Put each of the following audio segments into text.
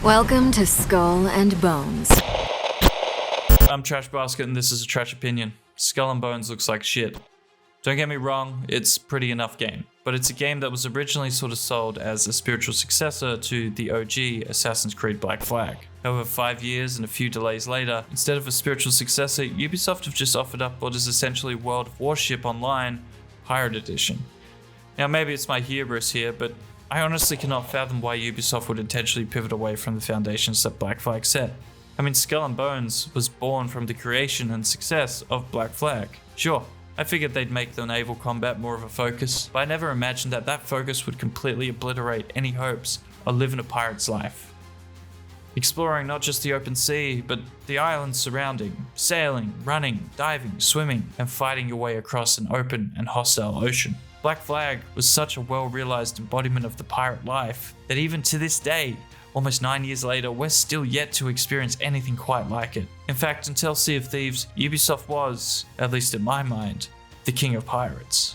Welcome to Skull and Bones. I'm Trash Basket and this is a trash opinion. Skull and Bones looks like shit. Don't get me wrong, it's a pretty enough game, but it's a game that was originally sort of sold as a spiritual successor to the OG Assassin's Creed BlackFlag. However, 5 years and a few delays later, instead of a spiritual successor, Ubisoft have just offered up what is essentially World of Warship Online Pirate Edition. Now maybe it's my hubris here, but I honestly cannot fathom why Ubisoft would intentionally pivot away from the foundations that BlackFlag set. I mean, Skull and Bones was born from the creation and success of BlackFlag. Sure, I figured they'd make the naval combat more of a focus, but I never imagined that that focus would completely obliterate any hopes of living a pirate's life. Exploring not just the open sea, but the islands surrounding, sailing, running, diving, swimming, and fighting your way across an open and hostile ocean. BlackFlag was such a well-realized embodiment of the pirate life that even to this day, almost 9 years later, we're still yet to experience anything quite like it. In fact, until Sea of Thieves, Ubisoft was, at least in my mind, the king of pirates.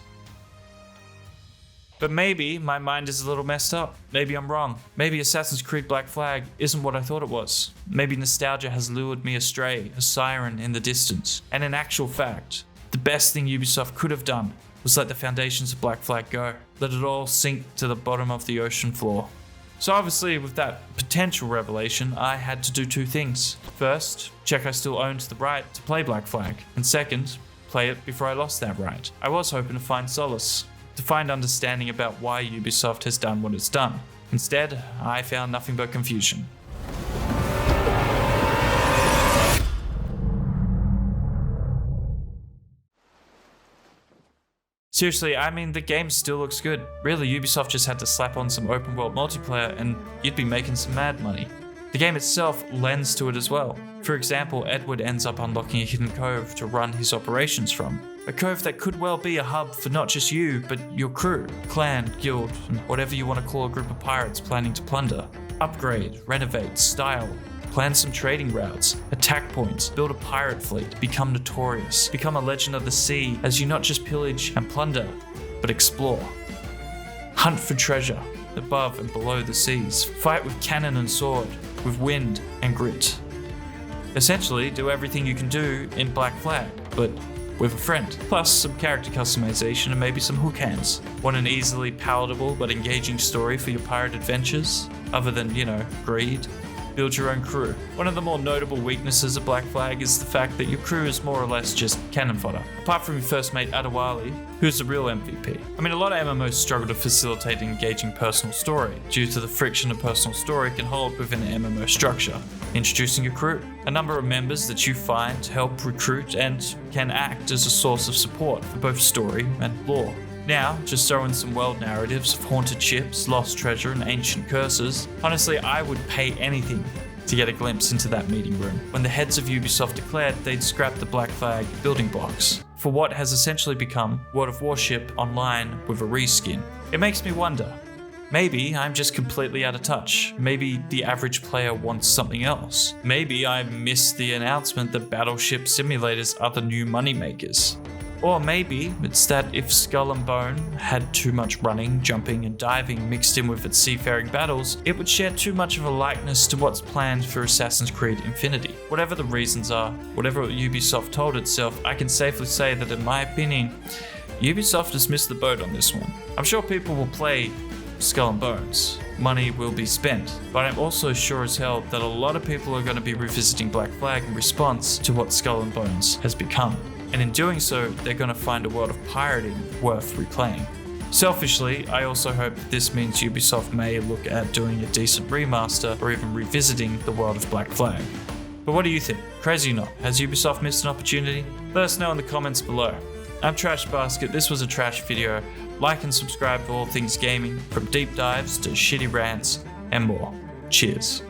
But maybe my mind is a little messed up. Maybe I'm wrong. Maybe Assassin's Creed BlackFlag isn't what I thought it was. Maybe nostalgia has lured me astray, a siren in the distance. And in actual fact, the best thing Ubisoft could have done was let the foundations of BlackFlag go. Let it all sink to the bottom of the ocean floor. So obviously with that potential revelation, I had to do two things. First, check I still owned the right to play BlackFlag. And second, play it before I lost that right. I was hoping to find solace, to find understanding about why Ubisoft has done what it's done. Instead, I found nothing but confusion. Seriously, I mean, the game still looks good. Really, Ubisoft just had to slap on some open world multiplayer and you'd be making some mad money. The game itself lends to it as well. For example, Edward ends up unlocking a hidden cove to run his operations from. A cove that could well be a hub for not just you, but your crew, clan, guild, and whatever you want to call a group of pirates planning to plunder. Upgrade, renovate, style, plan some trading routes, attack points, build a pirate fleet, become notorious, become a legend of the sea as you not just pillage and plunder, but explore. Hunt for treasure above and below the seas, fight with cannon and sword, with wind and grit. Essentially, do everything you can do in BlackFlag, but with a friend, plus some character customization and maybe some hook hands. Want an easily palatable but engaging story for your pirate adventures, other than, greed? Build your own crew. One of the more notable weaknesses of BlackFlag is the fact that your crew is more or less just cannon fodder, apart from your first mate Adewale, who's the real MVP. I mean, a lot of MMOs struggle to facilitate an engaging personal story, due to the friction a personal story can hold within an MMO structure. Introducing your crew, a number of members that you find help recruit and can act as a source of support for both story and lore. Now, just throw in some world narratives of haunted ships, lost treasure, and ancient curses. Honestly, I would pay anything to get a glimpse into that meeting room, when the heads of Ubisoft declared they'd scrap the BlackFlag building blocks for what has essentially become World of Warship Online with a reskin. It makes me wonder, maybe I'm just completely out of touch. Maybe the average player wants something else. Maybe I missed the announcement that Battleship Simulators are the new moneymakers. Or maybe it's that if Skull and Bone had too much running, jumping, and diving mixed in with its seafaring battles, it would share too much of a likeness to what's planned for Assassin's Creed Infinity. Whatever the reasons are, whatever Ubisoft told itself, I can safely say that in my opinion, Ubisoft has missed the boat on this one. I'm sure people will play Skull and Bones. Money will be spent, but I'm also sure as hell that a lot of people are going to be revisiting BlackFlag in response to what Skull and Bones has become. And in doing so, they're going to find a world of pirating worth replaying. Selfishly, I also hope that this means Ubisoft may look at doing a decent remaster or even revisiting the world of BlackFlag. But what do you think? Crazy or not, has Ubisoft missed an opportunity? Let us know in the comments below. I'm Trash Basket, this was a trash video. Like and subscribe for all things gaming, from deep dives to shitty rants and more. Cheers.